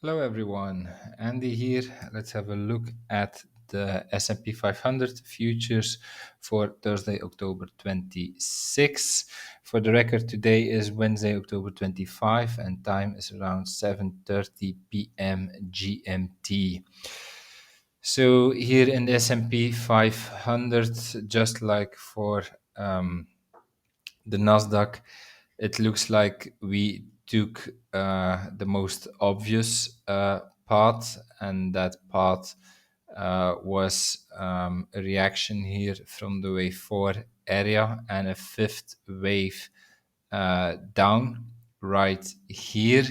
Hello everyone, Andy here. Let's have a look at the S&P 500 futures for Thursday, October 26. For the record, today is Wednesday, October 25, and time is around 7:30 p.m. GMT. So here in the S&P 500, just like for the Nasdaq, it looks like we took the most obvious path, and that path was a reaction here from the wave 4 area and a fifth wave down right here.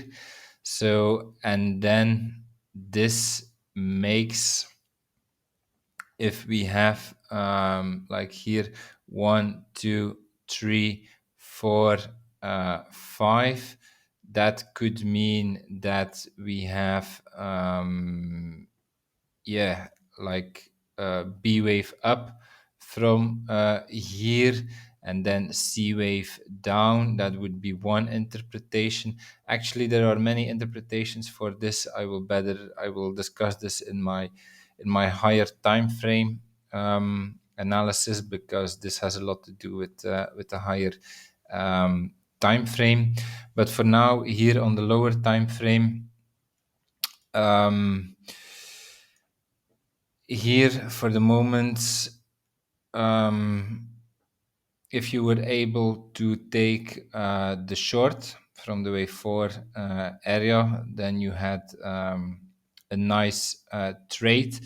So, and then this makes, if we have like here 1 2 3 4 5, that could mean that we have yeah, like B wave up from here, and then C wave down. That would be one interpretation. Actually, there are many interpretations for this. I will discuss this in my higher time frame analysis, because this has a lot to do with the higher time frame. But for now, here on the lower time frame, here for the moment, if you were able to take the short from the wave 4 area, then you had a nice trade.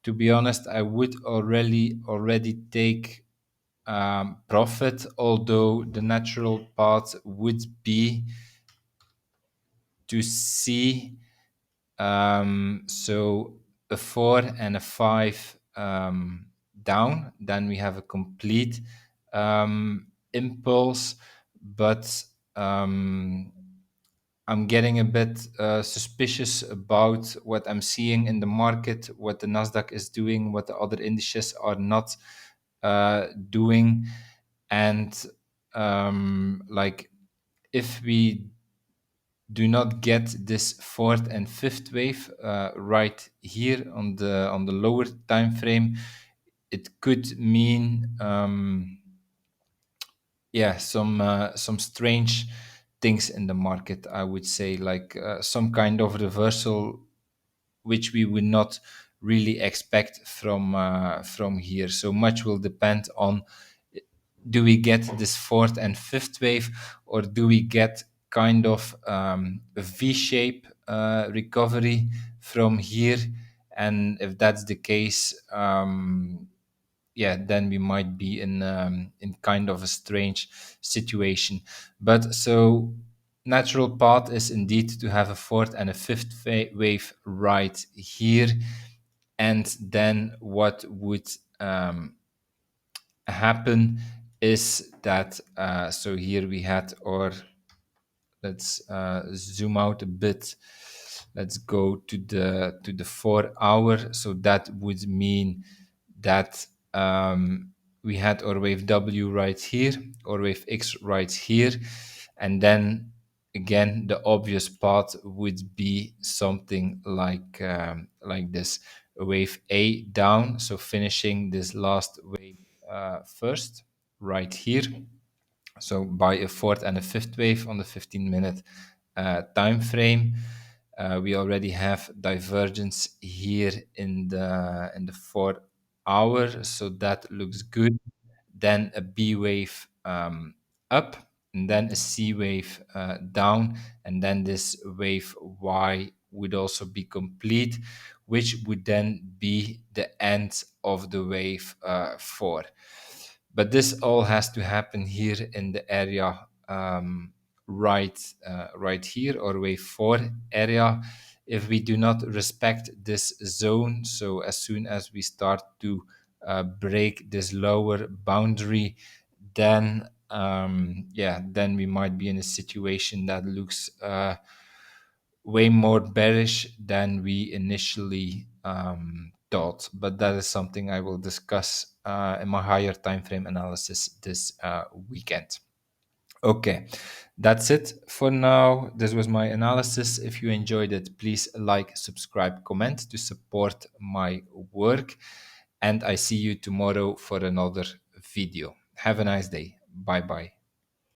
To be honest, I would already take profit, although the natural path would be to see so a 4 and a 5 down, then we have a complete impulse. But I'm getting a bit suspicious about what I'm seeing in the market, what the Nasdaq is doing, what the other indices are not doing. And like, if we do not get this fourth and fifth wave right here on the lower time frame, it could mean some strange things in the market. I would say, like some kind of reversal, which we would not really expect from here. So much will depend on, do we get this fourth and fifth wave, or do we get kind of a V-shape recovery from here? And if that's the case, then we might be in kind of a strange situation. But so natural path is indeed to have a fourth and a fifth wave right here. And then what would happen is that so here we had, or let's zoom out a bit. Let's go to the 4 hour. So that would mean that we had our wave W right here, or wave X right here, and then again the obvious path would be something like this: a wave A down, so finishing this last wave first right here. So by a fourth and a fifth wave on the 15-minute time frame, we already have divergence here in the 4 hour, so that looks good. Then a B wave up, and then a C wave down, and then this wave Y would also be complete, which would then be the end of the wave 4. But this all has to happen here in the area right here, or wave 4 area. If we do not respect this zone, so as soon as we start to break this lower boundary, then then we might be in a situation that looks way more bearish than we initially thought. But that is something I will discuss in my higher time frame analysis this weekend. Okay, that's it for now. This was my analysis. If you enjoyed it, please like, subscribe, comment to support my work. And I see you tomorrow for another video. Have a nice day. Bye bye.